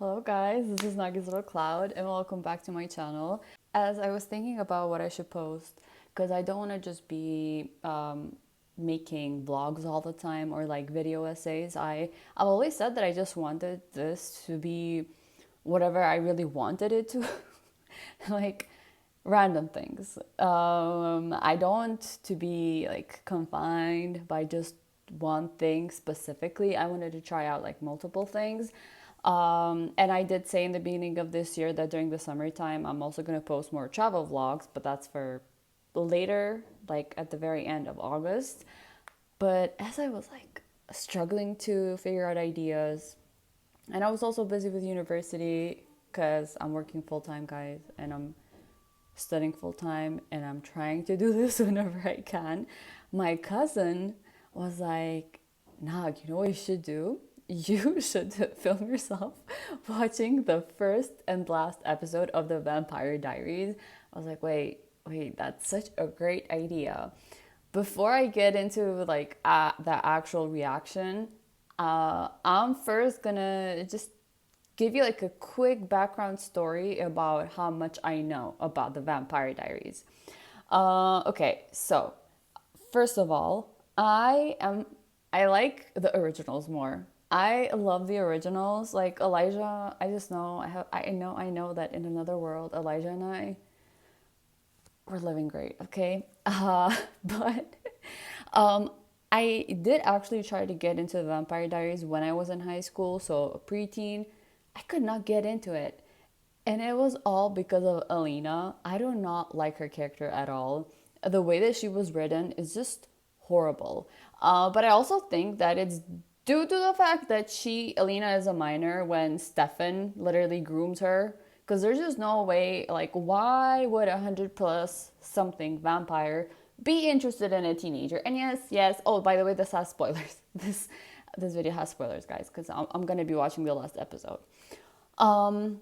Hello guys, this is Nagi's Little Cloud and welcome back to my channel. As I was thinking about what I should post, because I don't want to just be making vlogs all the time or like video essays. I've always said that I just wanted this to be whatever I really wanted it to. Like random things. I don't want to be like confined by just one thing specifically. I wanted to try out like multiple things. And I did say in the beginning of this year that during the summertime, I'm also going to post more travel vlogs, but that's for later, like at the very end of August. But as I was like struggling to figure out ideas, and I was also busy with university because I'm working full time, guys, and I'm studying full time and I'm trying to do this whenever I can. My cousin was like, Nag, you know what you should do? You should film yourself watching the first and last episode of the Vampire Diaries. I was like, wait, that's such a great idea. Before I get into like the actual reaction, I'm first gonna just give you like a quick background story about how much I know about the Vampire Diaries. Okay, so first of all, I like the originals more. I love the originals. Like Elijah, I just know I know that in another world, Elijah and I were living great. Okay, but um, I did actually try to get into the Vampire Diaries when I was in high school, so a preteen. I could not get into it. And it was all because of Alina. I do not like her character at all. The way that she was written is just horrible. But I also think that it's due to the fact that Alina is a minor when Stefan literally grooms her. Because there's just no way, like, why would a 100 plus something vampire be interested in a teenager? And yes. Oh, by the way, this has spoilers. This video has spoilers, guys, because I'm gonna be watching the last episode. Um,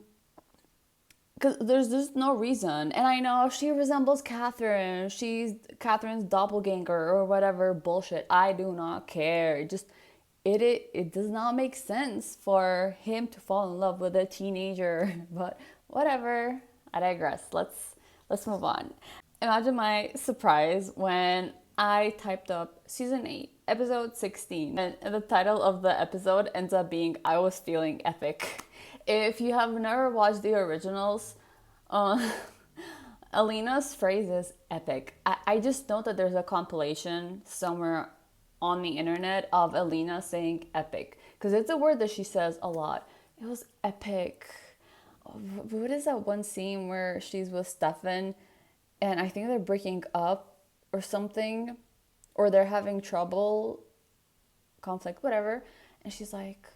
because there's just no reason. And I know she resembles Catherine. She's Catherine's doppelganger or whatever bullshit. I do not care. It does not make sense for him to fall in love with a teenager. But whatever. I digress. Let's move on. Imagine my surprise when I typed up season 8, episode 16, and the title of the episode ends up being I Was Feeling Epic. If you have never watched the originals, uh, Alina's phrase is epic. I just know that there's a compilation somewhere on the internet of Alina saying epic because it's a word that she says a lot. It was epic. What is that one scene where she's with Stefan and I think they're breaking up or something, or they're having trouble, conflict, whatever, and she's like,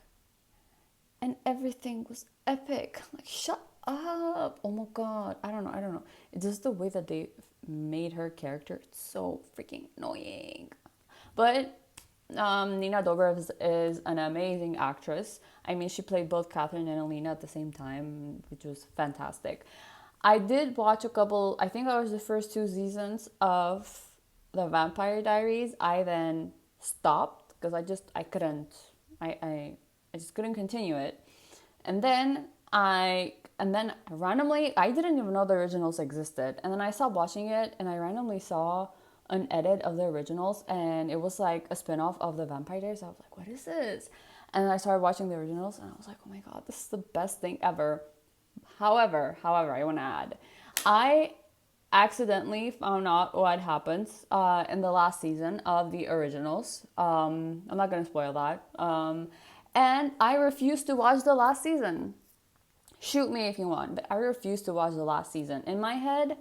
and everything was epic. Like, shut up. Oh my god. I don't know. It's just the way that they made her character. It's so freaking annoying. But Nina Dobrev is an amazing actress. I mean, she played both Catherine and Alina at the same time, which was fantastic. I did watch a couple, I think that was the first two seasons of the Vampire Diaries. I then stopped because I couldn't, I just couldn't continue it. And then randomly, I didn't even know the originals existed. And then I stopped watching it and I randomly saw an edit of the originals and it was like a spin-off of the Vampire Diaries. I was like, what is this? And I started watching the originals and I was like, oh my god, this is the best thing ever. However, I want to add, I accidentally found out what happens in the last season of the originals. I'm not going to spoil that. And I refuse to watch the last season. Shoot me if you want, but I refuse to watch the last season. In my head,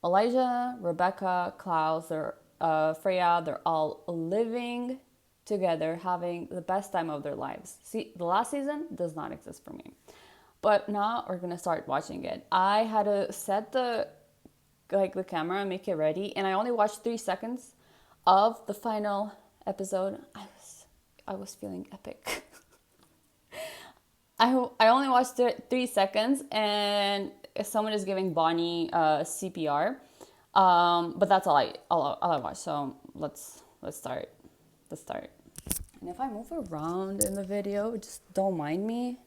Elijah, Rebecca, Klaus, Freya, they're all living together, having the best time of their lives. See, the last season does not exist for me. But now we're gonna start watching it. I had to set the camera and make it ready, and I only watched 3 seconds of the final episode. I was feeling epic. I only watched 3 seconds, and someone is giving Bonnie CPR. But that's all I watched. So let's start. Let's start. And if I move around in the video, just don't mind me.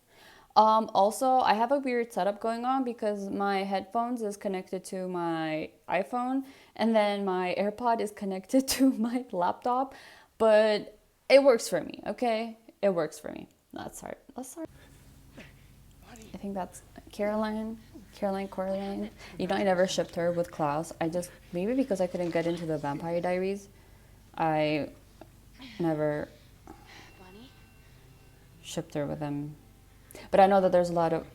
Also, I have a weird setup going on because my headphones is connected to my iPhone and then my AirPod is connected to my laptop, but it works for me, okay? It works for me. That's hard. That's hard. I think that's Caroline. Caroline Coraline. You know, I never shipped her with Klaus. I just, maybe because I couldn't get into the Vampire Diaries, I never shipped her with him. But I know that there's a lot of,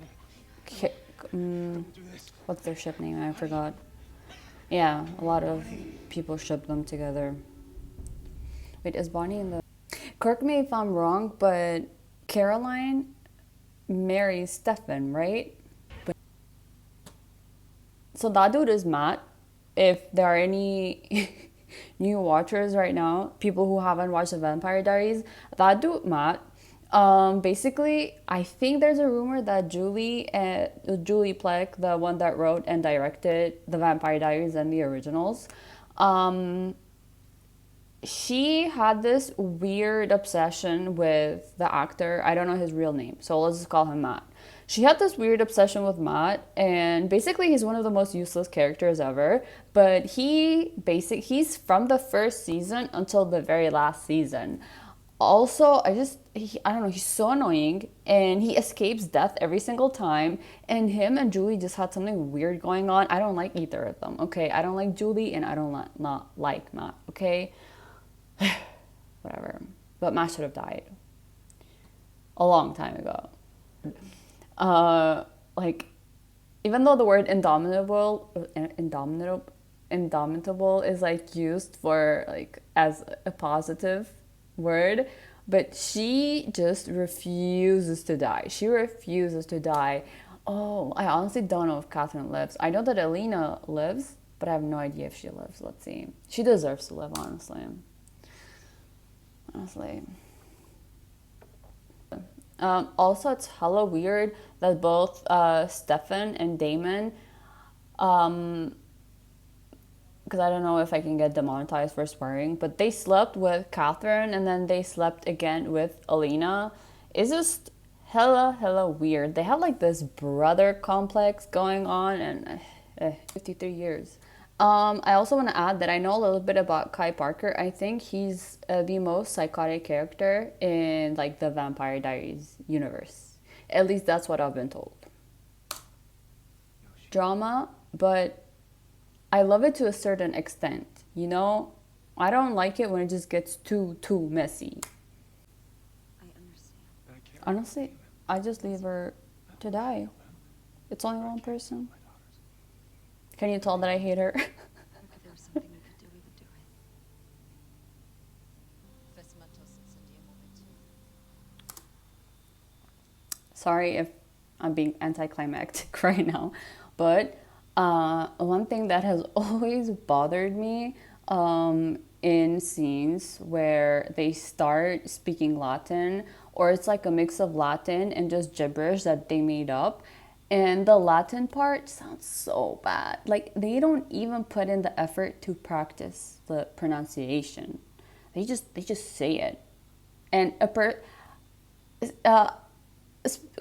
what's their ship name? I forgot. Yeah, a lot of people ship them together. Wait, is Bonnie in the... Correct me if I'm wrong, but Caroline marries Stefan, right? So that dude is Matt. If there are any new watchers right now, people who haven't watched the Vampire Diaries, that dude Matt. Basically, I think there's a rumor that Julie Plec, the one that wrote and directed the Vampire Diaries and the originals, um, she had this weird obsession with the actor. I don't know his real name, so let's just call him Matt. She had this weird obsession with Matt, and basically he's one of the most useless characters ever. But he's from the first season until the very last season. Also, I don't know, he's so annoying and he escapes death every single time. And him and Julie just had something weird going on. I don't like either of them, okay? I don't like Julie and I don't not like Matt, okay? Whatever. But Matt should have died a long time ago. Like, even though the word indomitable is like used for like as a positive word, but she just refuses to die. She refuses to die. Oh, I honestly don't know if Catherine lives. I know that Elena lives, but I have no idea if she lives. Let's see. She deserves to live, honestly. Honestly. Also, it's hella weird that both Stefan and Damon, because I don't know if I can get demonetized for swearing, but they slept with Catherine and then they slept again with Alina. It's just hella weird. They have like this brother complex going on, and 53 years. I also want to add that I know a little bit about Kai Parker. I think he's the most psychotic character in like the Vampire Diaries universe. At least that's what I've been told. Drama, but I love it to a certain extent. You know, I don't like it when it just gets too messy. I understand. Honestly, I just leave her to die. It's only one person. Can you tell that I hate her? Sorry if I'm being anticlimactic right now, but one thing that has always bothered me in scenes where they start speaking Latin, or it's like a mix of Latin and just gibberish that they made up, and the Latin part sounds so bad. Like they don't even put in the effort to practice the pronunciation. They just say it, and uh,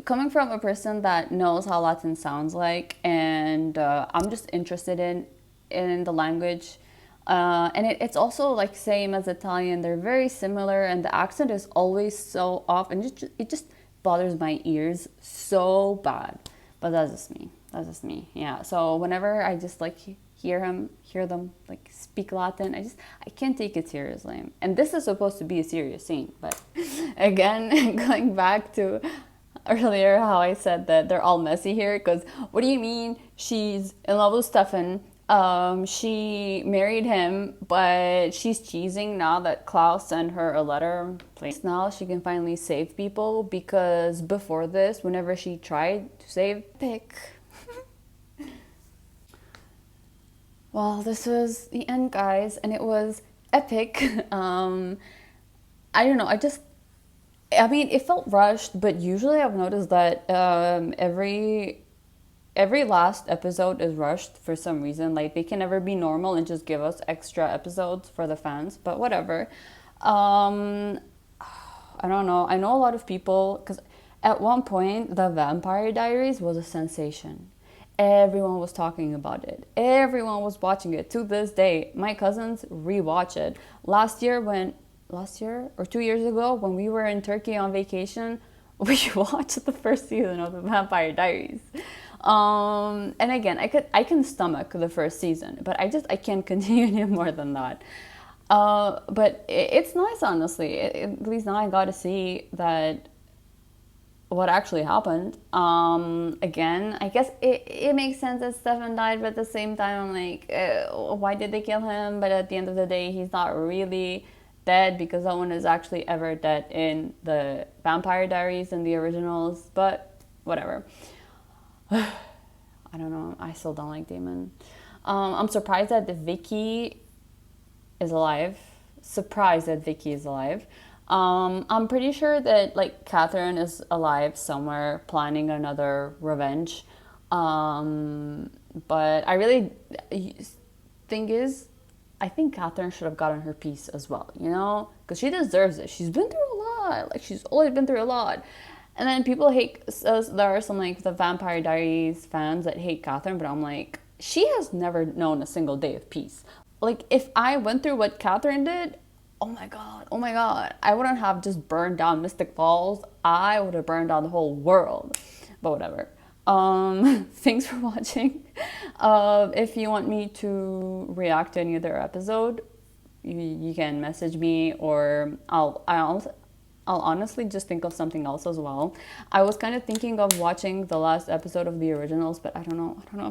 coming from a person that knows how Latin sounds like, and I'm just interested in the language, and it's also like same as Italian. They're very similar, and the accent is always so off, and it just bothers my ears so bad. But that's just me. That's just me. Yeah. So whenever I just like hear them like speak Latin, I can't take it seriously. And this is supposed to be a serious scene, but again, going back to earlier how I said that they're all messy here, because what do you mean she's in love with Stefan? She married him, but she's cheesing now that Klaus sent her a letter. Please, now she can finally save people, because before this, whenever she tried to save Pick, well, this was the end, guys, and it was epic. I don't know. I mean, it felt rushed, but usually I've noticed that every last episode is rushed for some reason. Like they can never be normal and just give us extra episodes for the fans. But whatever. I don't know. I know a lot of people, because At one point, The Vampire Diaries was a sensation. Everyone was talking about it. Everyone was watching it. To this day, my cousins rewatch it. Last year or 2 years ago, when we were in Turkey on vacation, we watched the first season of The Vampire Diaries. And again, I can stomach the first season, but I can't continue any more than that. But it's nice, honestly. At least now I got to see that what actually happened. Again, I guess it makes sense that Stefan died, but at the same time, I'm like, why did they kill him? But at the end of the day, he's not really dead because no one is actually ever dead in the Vampire Diaries and the originals. But whatever. I don't know. I still don't like Damon. I'm surprised that Vicky is alive. Surprised that Vicky is alive. I'm pretty sure that like Catherine is alive somewhere, planning another revenge. Um, but I really thing is, I think Catherine should have gotten her piece as well. You know, because she deserves it. She's been through a lot. Like she's always been through a lot. And then people hate. There are some like the Vampire Diaries fans that hate Catherine, but I'm like, she has never known a single day of peace. Like if I went through what Catherine did, oh my god, I wouldn't have just burned down Mystic Falls. I would have burned down the whole world. But whatever. Thanks for watching. If you want me to react to any other episode, you can message me, or I'll honestly just think of something else as well. I was kind of thinking of watching the last episode of the originals, but I don't know. I don't know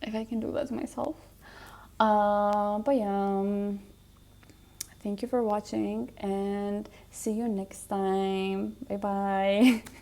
if I can do that myself. But yeah, thank you for watching and see you next time. Bye bye.